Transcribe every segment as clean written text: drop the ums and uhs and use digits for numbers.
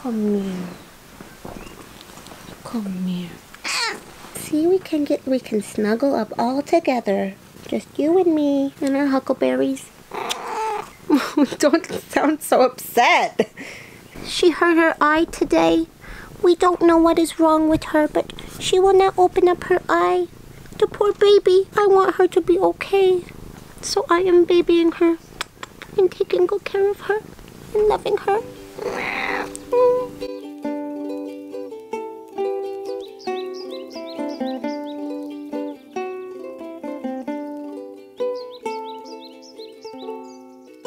Come here. Come here. See, we can snuggle up all together. Just you and me and our huckleberries. Don't sound so upset. She hurt her eye today. We don't know what is wrong with her, but she will not open up her eye. The poor baby. I want her to be okay. So I am babying her and taking good care of her and loving her.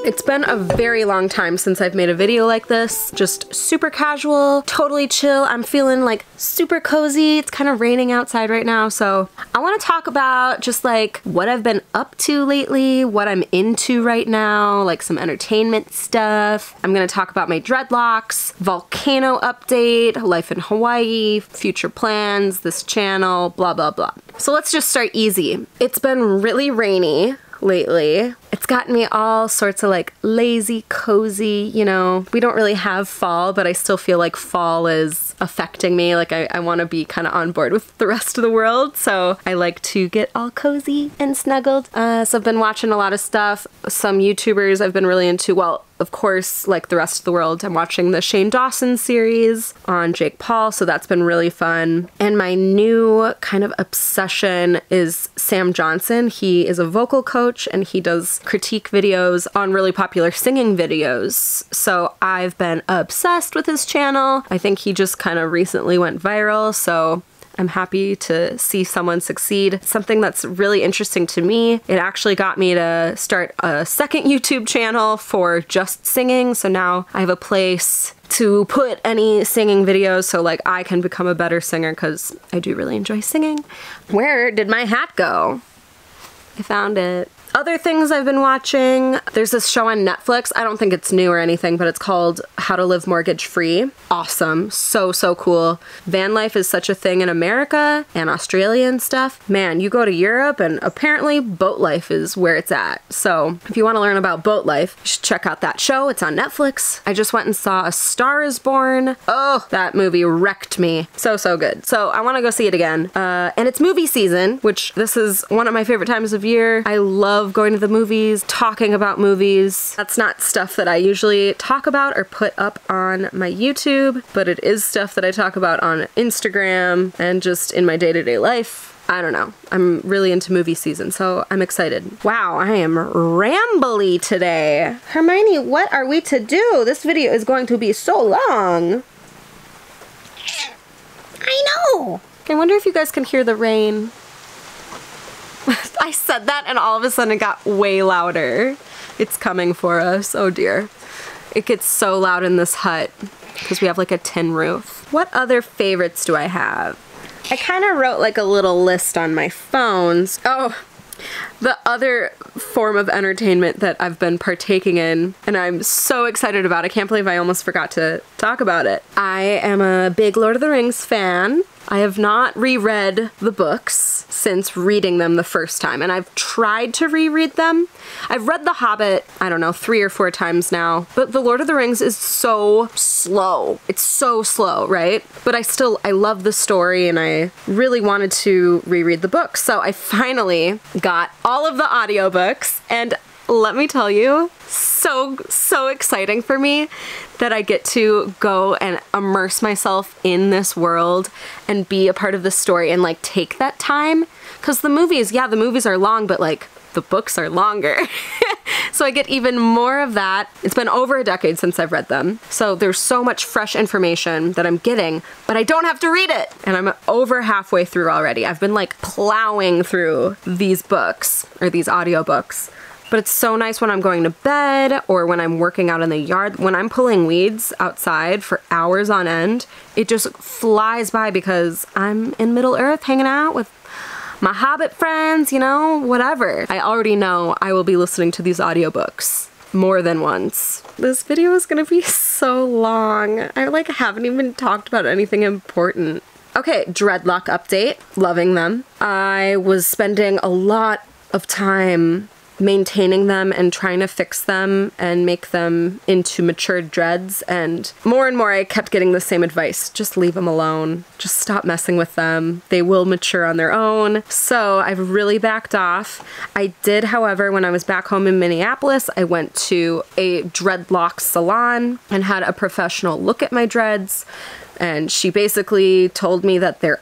It's been a very long time since I've made a video like this. Just super casual, totally chill. I'm feeling like super cozy. It's kind of raining outside right now, so I want to talk about just like what I've been up to lately, what I'm into right now, like some entertainment stuff. I'm gonna talk about my dreadlocks, volcano update, life in Hawaii, future plans, this channel, blah, blah, blah. So let's just start easy. It's been really rainy lately. It's gotten me all sorts of like lazy, cozy, you know. We don't really have fall, but I still feel like fall is affecting me. Like I want to be kind of on board with the rest of the world, so I like to get all cozy and snuggled. So I've been watching a lot of stuff. Some YouTubers I've been really into. Well, of course, like the rest of the world, I'm watching the Shane Dawson series on Jake Paul, so that's been really fun. And my new kind of obsession is Sam Johnson. He is a vocal coach and he does critique videos on really popular singing videos. So I've been obsessed with his channel. I think he just kind of recently went viral, so I'm happy to see someone succeed. Something that's really interesting to me, it actually got me to start a second YouTube channel for just singing. So now I have a place to put any singing videos so like I can become a better singer because I do really enjoy singing. Where did my hat go? I found it. Other things I've been watching, there's this show on Netflix. I don't think it's new or anything, but it's called How to Live Mortgage Free. Awesome. So, so cool. Van life is such a thing in America and Australia and stuff. Man, you go to Europe and apparently boat life is where it's at. So if you want to learn about boat life, you should check out that show. It's on Netflix. I just went and saw A Star is Born. Oh, that movie wrecked me. So, so good. So I want to go see it again. And it's movie season, which this is one of my favorite times of year. I love going to the movies, talking about movies. That's not stuff that I usually talk about or put up on my YouTube, but it is stuff that I talk about on Instagram and just in my day-to-day life. I don't know. I'm really into movie season, so I'm excited. Wow, I am rambly today. Hermione, what are we to do? This video is going to be so long. I know. I wonder if you guys can hear the rain. I said that and all of a sudden it got way louder. It's coming for us. Oh dear. It gets so loud in this hut because we have like a tin roof. What other favorites do I have? I kind of wrote like a little list on my phones. Oh, the other form of entertainment that I've been partaking in and I'm so excited about. I can't believe I almost forgot to talk about it. I am a big Lord of the Rings fan. I have not reread the books since reading them the first time, and I've tried to reread them. I've read The Hobbit, I don't know, 3 or 4 times now, but The Lord of the Rings is so slow. It's so slow, right? But I love the story, and I really wanted to reread the books, so I finally got all of the audiobooks, and let me tell you, so exciting for me that I get to go and immerse myself in this world and be a part of the story and like take that time. Because the movies, yeah, the movies are long, but like the books are longer. So I get even more of that. It's been over a decade since I've read them. So there's so much fresh information that I'm getting, but I don't have to read it. And I'm over halfway through already. I've been like plowing through these books or these audiobooks. But it's so nice when I'm going to bed or when I'm working out in the yard. When I'm pulling weeds outside for hours on end, it just flies by because I'm in Middle Earth hanging out with my Hobbit friends, you know, whatever. I already know I will be listening to these audiobooks more than once. This video is gonna be so long. I like haven't even talked about anything important. Okay, dreadlock update. Loving them. I was spending a lot of time maintaining them and trying to fix them and make them into matured dreads, and more I kept getting the same advice. Just leave them alone. Just stop messing with them. They will mature on their own. So I've really backed off. I did, however, when I was back home in Minneapolis, I went to a dreadlock salon and had a professional look at my dreads. And she basically told me that they're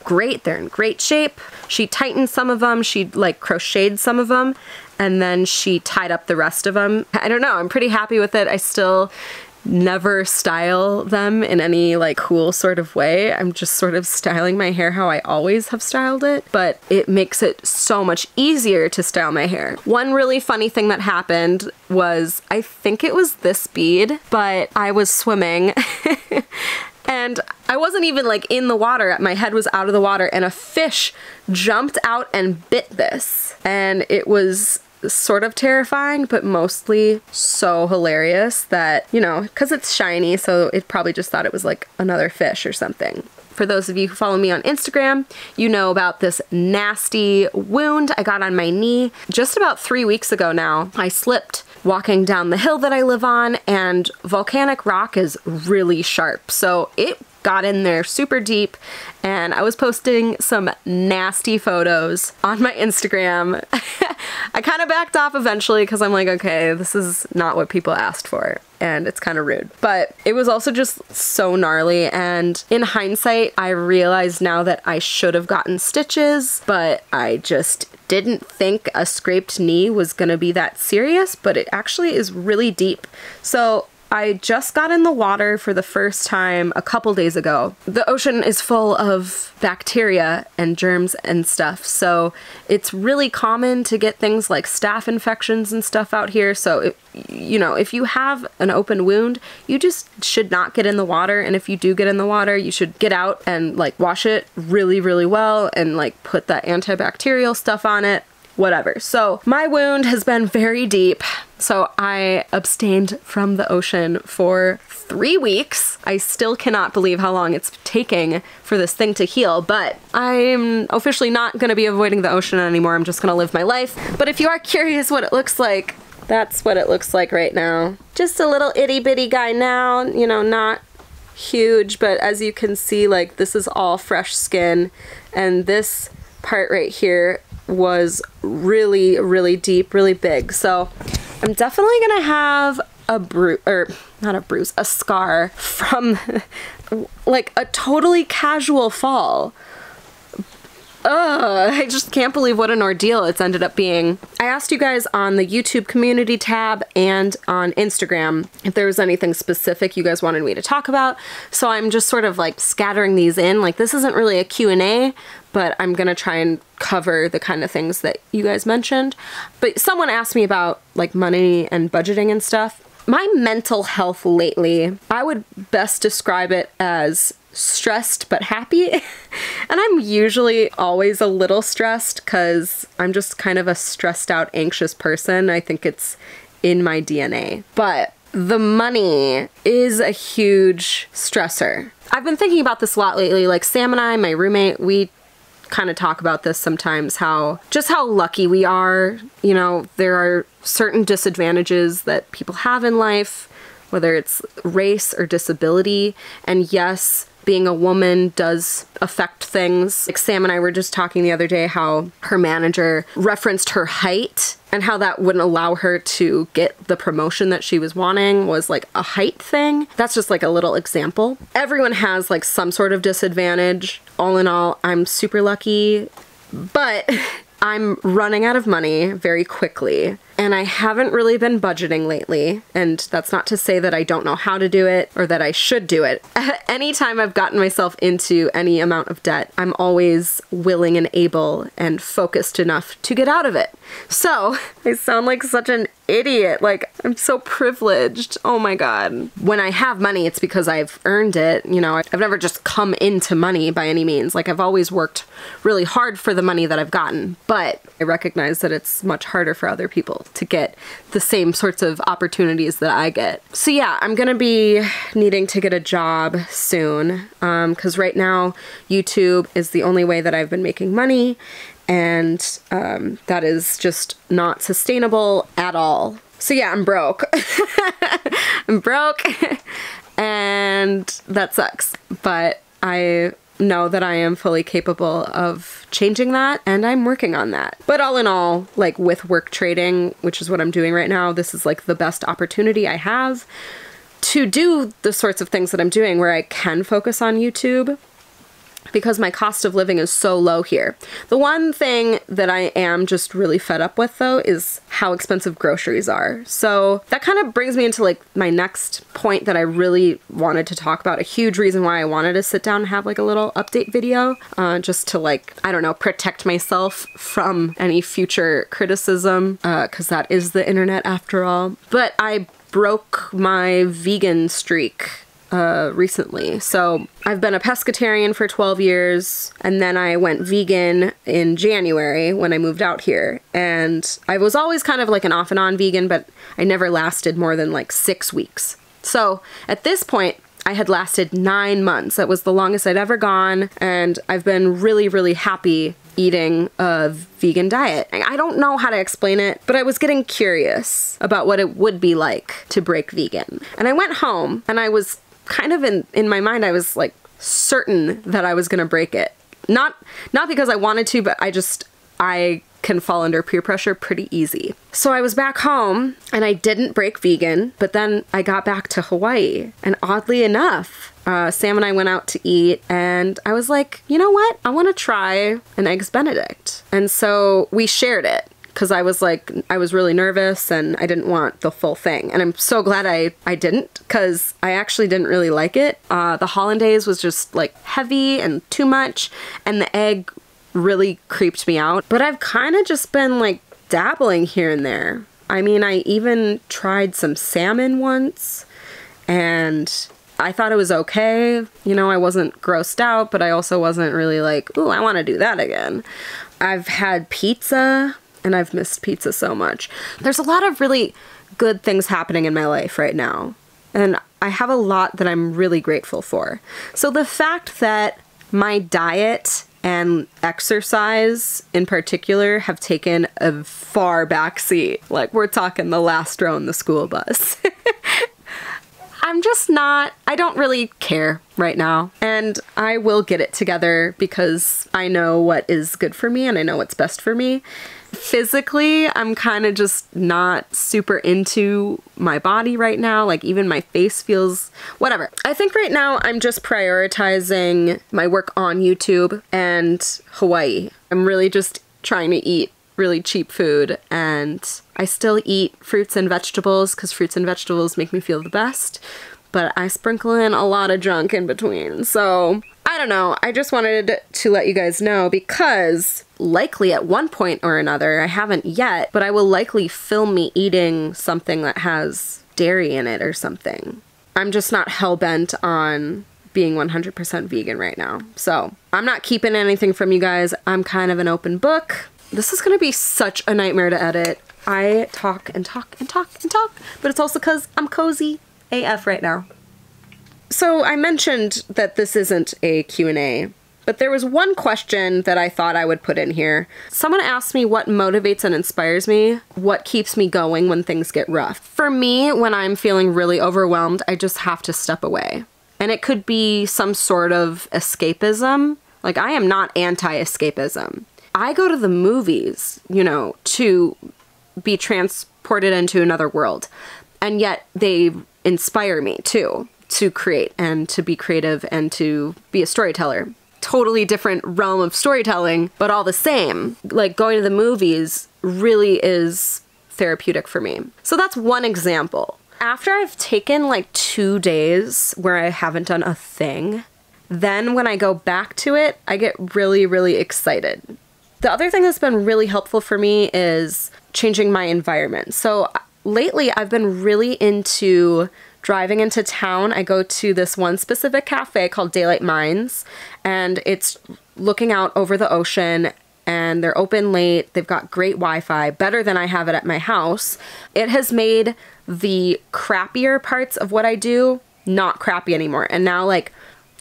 great, they're in great shape. She tightened some of them, she like crocheted some of them, and then she tied up the rest of them. I don't know, I'm pretty happy with it. I still never style them in any like cool sort of way. I'm just sort of styling my hair how I always have styled it, but it makes it so much easier to style my hair. One really funny thing that happened was, I think it was this bead, but I was swimming and I wasn't even like in the water. My head was out of the water and a fish jumped out and bit this. And it was sort of terrifying, but mostly so hilarious that, you know, because it's shiny, so it probably just thought it was like another fish or something. For those of you who follow me on Instagram, you know about this nasty wound I got on my knee just about 3 weeks ago now. I slipped walking down the hill that I live on, and volcanic rock is really sharp, so it got in there super deep, and I was posting some nasty photos on my Instagram. I kind of backed off eventually because I'm like, okay, this is not what people asked for, and it's kind of rude. But it was also just so gnarly, and in hindsight, I realize now that I should have gotten stitches, but I just didn't think a scraped knee was gonna be that serious, but it actually is really deep. So I just got in the water for the first time a couple days ago. The ocean is full of bacteria and germs and stuff, so it's really common to get things like staph infections and stuff out here. So, you know, if you have an open wound, you just should not get in the water, and if you do get in the water, you should get out and like wash it really, really well and like put that antibacterial stuff on it. Whatever. So my wound has been very deep, so I abstained from the ocean for 3 weeks. I still cannot believe how long it's taking for this thing to heal, but I'm officially not going to be avoiding the ocean anymore. I'm just going to live my life. But if you are curious what it looks like, that's what it looks like right now. Just a little itty bitty guy now, you know, not huge, but as you can see, like, this is all fresh skin, and this part right here was really, really deep, really big. So I'm definitely gonna have a bruise, or not a bruise, a scar from like a totally casual fall. I just can't believe what an ordeal it's ended up being. I asked you guys on the YouTube community tab and on Instagram if there was anything specific you guys wanted me to talk about, so I'm just sort of like scattering these in. Like, this isn't really a Q&A, but I'm gonna try and cover the kind of things that you guys mentioned. But someone asked me about like money and budgeting and stuff. My mental health lately, I would best describe it as stressed but happy. And I'm usually always a little stressed because I'm just kind of a stressed out, anxious person. I think it's in my DNA. But the money is a huge stressor. I've been thinking about this a lot lately. Like, Sam and I, my roommate, we kind of talk about this sometimes, how lucky we are. You know, there are certain disadvantages that people have in life, whether it's race or disability, and yes, being a woman does affect things. Like, Sam and I were just talking the other day how her manager referenced her height and how that wouldn't allow her to get the promotion that she was wanting, was like a height thing. That's just like a little example. Everyone has like some sort of disadvantage. All in all, I'm super lucky, but I'm running out of money very quickly. And I haven't really been budgeting lately, and that's not to say that I don't know how to do it or that I should do it. Anytime I've gotten myself into any amount of debt, I'm always willing and able and focused enough to get out of it. So I sound like such an idiot. Like, I'm so privileged. Oh my God. When I have money, it's because I've earned it. You know, I've never just come into money by any means. Like, I've always worked really hard for the money that I've gotten, but I recognize that it's much harder for other people to get the same sorts of opportunities that I get. So yeah, I'm gonna be needing to get a job soon, because right now YouTube is the only way that I've been making money, and that is just not sustainable at all. So yeah, I'm broke. I'm broke and that sucks, but I know that I am fully capable of changing that, and I'm working on that. But all in all, like with work trading, which is what I'm doing right now, this is like the best opportunity I have to do the sorts of things that I'm doing where I can focus on YouTube, because my cost of living is so low here. The one thing that I am just really fed up with though is how expensive groceries are. So that kind of brings me into like my next point that I really wanted to talk about. A huge reason why I wanted to sit down and have like a little update video, just to like, I don't know, protect myself from any future criticism, because that is the internet after all. But I broke my vegan streak recently. So I've been a pescatarian for 12 years, and then I went vegan in January when I moved out here. And I was always kind of like an off and on vegan, but I never lasted more than like 6 weeks. So at this point, I had lasted 9 months. That was the longest I'd ever gone, and I've been really, really happy eating a vegan diet. I don't know how to explain it, but I was getting curious about what it would be like to break vegan. And I went home, and I was kind of in my mind, I was like certain that I was gonna break it. Not because I wanted to, but I can fall under peer pressure pretty easy. So I was back home and I didn't break vegan, but then I got back to Hawaii, and oddly enough, Sam and I went out to eat, and I was like, you know what? I want to try an Eggs Benedict. And so we shared it, because I was like, I was really nervous and I didn't want the full thing. And I'm so glad I didn't, because I actually didn't really like it. The hollandaise was just like heavy and too much, and the egg really creeped me out. But I've kind of just been like dabbling here and there. I mean, I even tried some salmon once, and I thought it was okay. You know, I wasn't grossed out, but I also wasn't really like, ooh, I want to do that again. I've had pizza, and I've missed pizza so much. There's a lot of really good things happening in my life right now, and I have a lot that I'm really grateful for. So the fact that my diet and exercise in particular have taken a far back seat, like we're talking the last row in the school bus. I don't really care right now, and I will get it together because I know what is good for me and I know what's best for me. Physically, I'm kind of just not super into my body right now. Like even my face feels whatever. I think right now I'm just prioritizing my work on YouTube and Hawaii. I'm really just trying to eat really cheap food, and I still eat fruits and vegetables because fruits and vegetables make me feel the best, but I sprinkle in a lot of junk in between. So I don't know, I just wanted to let you guys know, because likely at one point or another, I haven't yet, but I will likely film me eating something that has dairy in it or something. I'm just not hell-bent on being 100% vegan right now. So I'm not keeping anything from you guys. I'm kind of an open book. This is gonna be such a nightmare to edit. I talk and talk and talk and talk, but it's also because I'm cozy AF right now. So I mentioned that this isn't a Q&A, but there was one question that I thought I would put in here. Someone asked me what motivates and inspires me, what keeps me going when things get rough. For me, when I'm feeling really overwhelmed, I just have to step away. And it could be some sort of escapism. Like, I am not anti-escapism. I go to the movies, you know, to be transported into another world. And yet they inspire me too, to create and to be creative and to be a storyteller. Totally different realm of storytelling, but all the same. Like, going to the movies really is therapeutic for me. So that's one example. After I've taken like 2 days where I haven't done a thing, then when I go back to it, I get really, really excited. The other thing that's been really helpful for me is changing my environment. So lately I've been really into driving into town. I go to this one specific cafe called Daylight Mines, and it's looking out over the ocean, and they're open late. They've got great Wi-Fi, better than I have it at my house. It has made the crappier parts of what I do not crappy anymore. And now, like,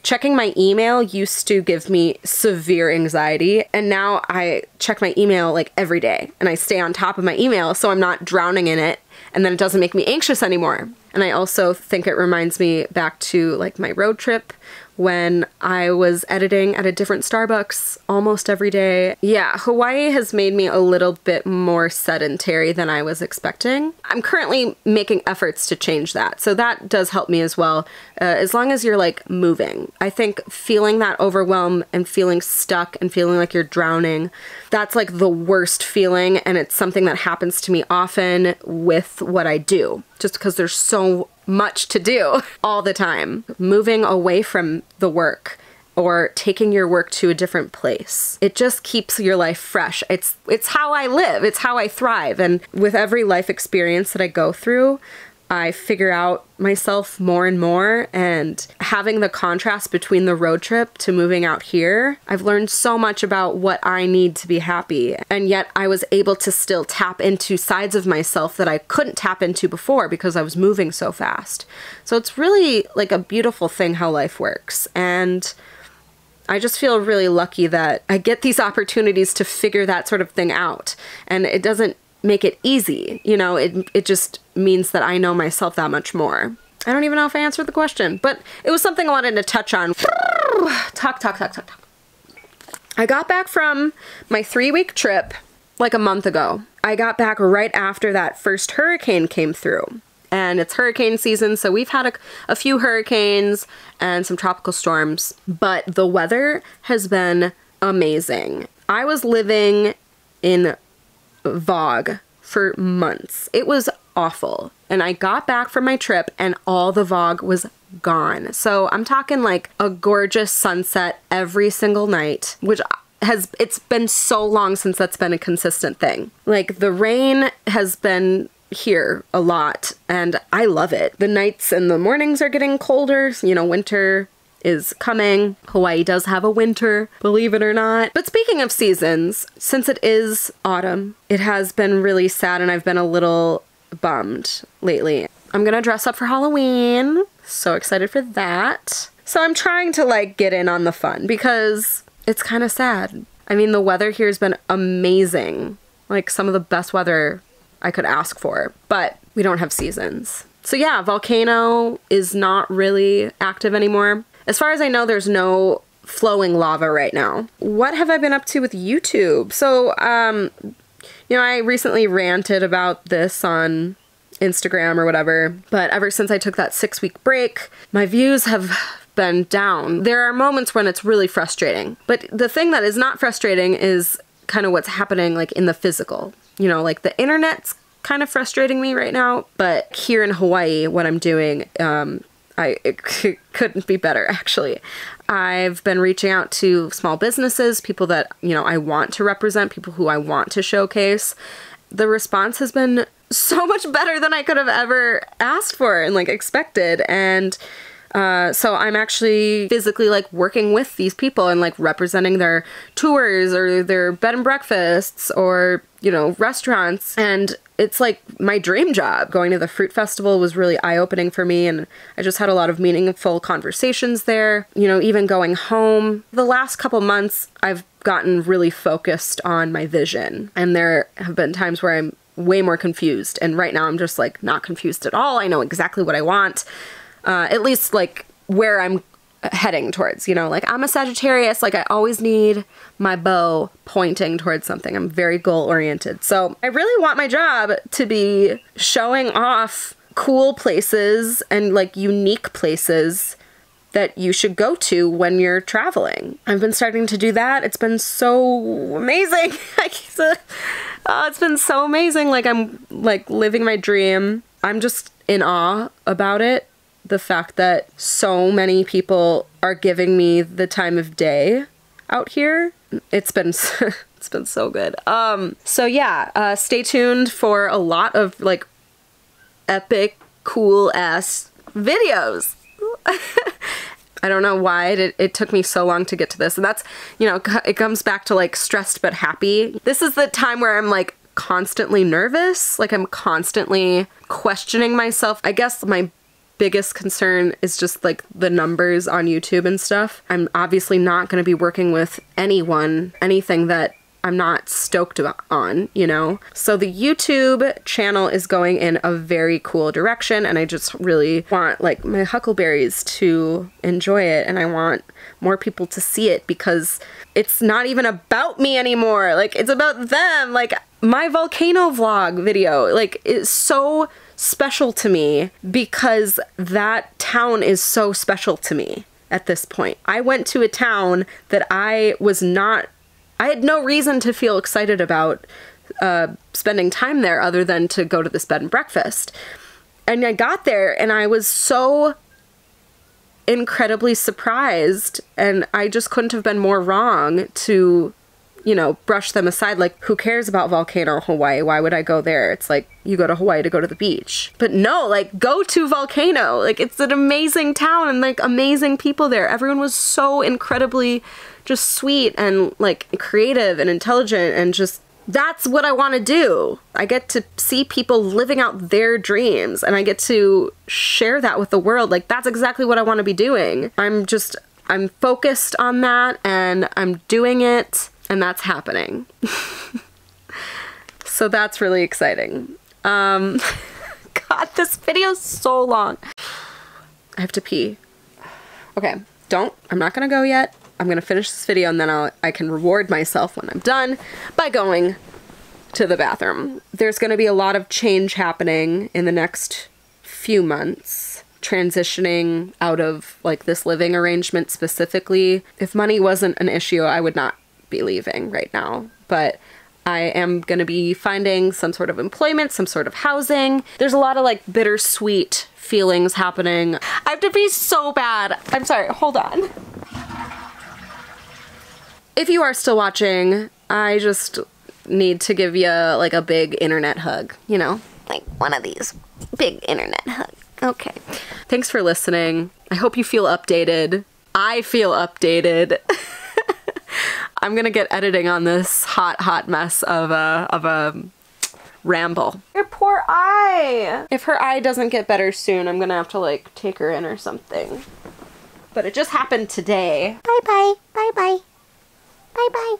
Checking my email used to give me severe anxiety, and now I check my email like every day, and I stay on top of my email so I'm not drowning in it, and then it doesn't make me anxious anymore. And I also think it reminds me back to like my road trip when I was editing at a different Starbucks almost every day. Yeah, Hawaii has made me a little bit more sedentary than I was expecting. I'm currently making efforts to change that, so that does help me as well, as long as you're like moving. I think feeling that overwhelm and feeling stuck and feeling like you're drowning, that's like the worst feeling, and it's something that happens to me often with what I do, just because there's so much to do all the time. Moving away from the work or taking your work to a different place, it just keeps your life fresh. It's how I live, it's how I thrive. And with every life experience that I go through, I figure out myself more and more, and having the contrast between the road trip to moving out here, I've learned so much about what I need to be happy, and yet I was able to still tap into sides of myself that I couldn't tap into before because I was moving so fast. So it's really like a beautiful thing how life works, and I just feel really lucky that I get these opportunities to figure that sort of thing out, and it doesn't make it easy, you know, it just means that I know myself that much more. I don't even know if I answered the question, but it was something I wanted to touch on. Talk. I got back from my 3-week trip like a month ago. I got back right after that first hurricane came through, and it's hurricane season, so we've had a few hurricanes and some tropical storms, but the weather has been amazing. I was living in fog for months. It was awful. And I got back from my trip and all the fog was gone. So I'm talking like a gorgeous sunset every single night, which it's been so long since that's been a consistent thing. Like the rain has been here a lot and I love it. The nights and the mornings are getting colder. You know, winter is coming. Hawaii does have a winter, believe it or not. But speaking of seasons, since it is autumn, it has been really sad and I've been a little bummed lately. I'm gonna dress up for Halloween. So excited for that. So I'm trying to like get in on the fun because it's kind of sad. I mean, the weather here has been amazing. Like some of the best weather I could ask for, but we don't have seasons. So yeah, volcano is not really active anymore. As far as I know, there's no flowing lava right now. What have I been up to with YouTube? So, you know, I recently ranted about this on Instagram or whatever, but ever since I took that 6-week break, my views have been down. There are moments when it's really frustrating, but the thing that is not frustrating is kind of what's happening like in the physical. You know, like the internet's kind of frustrating me right now, but here in Hawaii, what I'm doing, it couldn't be better, actually. I've been reaching out to small businesses, people that, you know, I want to represent, people who I want to showcase. The response has been so much better than I could have ever asked for and like expected. And so I'm actually physically like working with these people and like representing their tours or their bed and breakfasts or, you know, restaurants. And it's like my dream job. Going to the fruit festival was really eye-opening for me, and I just had a lot of meaningful conversations there. You know, even going home. The last couple months, I've gotten really focused on my vision, and there have been times where I'm way more confused, and right now I'm just like not confused at all. I know exactly what I want, at least like where I'm heading towards, you know, like I'm a Sagittarius, like I always need my bow pointing towards something. I'm very goal oriented. So I really want my job to be showing off cool places and like unique places that you should go to when you're traveling. I've been starting to do that. It's been so amazing. It's been so amazing. Like I'm like living my dream. I'm just in awe about it. The fact that so many people are giving me the time of day out here. It's been so good. So yeah, stay tuned for a lot of like epic, cool ass videos. I don't know why it took me so long to get to this. And that's, you know, it comes back to like stressed but happy. This is the time where I'm like constantly nervous. Like I'm constantly questioning myself. I guess my biggest concern is just like the numbers on YouTube and stuff. I'm obviously not going to be working with anything that I'm not stoked on, you know? So the YouTube channel is going in a very cool direction, and I just really want like my huckleberries to enjoy it, and I want more people to see it because it's not even about me anymore. Like, it's about them. Like, my volcano vlog video, like, is so special to me because that town is so special to me at this point. I went to a town that I had no reason to feel excited about spending time there other than to go to this bed and breakfast. And I got there and I was so incredibly surprised, and I just couldn't have been more wrong to, you know, brush them aside. Like, who cares about Volcano, Hawaii? Why would I go there? It's like, you go to Hawaii to go to the beach. But no, like, go to Volcano. Like, it's an amazing town and like amazing people there. Everyone was so incredibly just sweet and like creative and intelligent, and just, that's what I want to do. I get to see people living out their dreams and I get to share that with the world. Like, that's exactly what I want to be doing. I'm focused on that and I'm doing it, and that's happening. So that's really exciting. God, this video's so long. I have to pee. Okay, I'm not gonna go yet. I'm gonna finish this video and then I can reward myself when I'm done by going to the bathroom. There's gonna be a lot of change happening in the next few months, transitioning out of like this living arrangement specifically. If money wasn't an issue, I would not be leaving right now, but I am gonna be finding some sort of employment, some sort of housing. There's a lot of like bittersweet feelings happening. I have to pee so bad. I'm sorry, hold on. If you are still watching, I just need to give you like a big internet hug, you know? Like one of these big internet hugs. Okay. Thanks for listening. I hope you feel updated. I feel updated. I'm gonna get editing on this hot mess of a ramble. Your poor eye! If her eye doesn't get better soon, I'm gonna have to like take her in or something. But it just happened today. Bye-bye. Bye-bye. Bye-bye.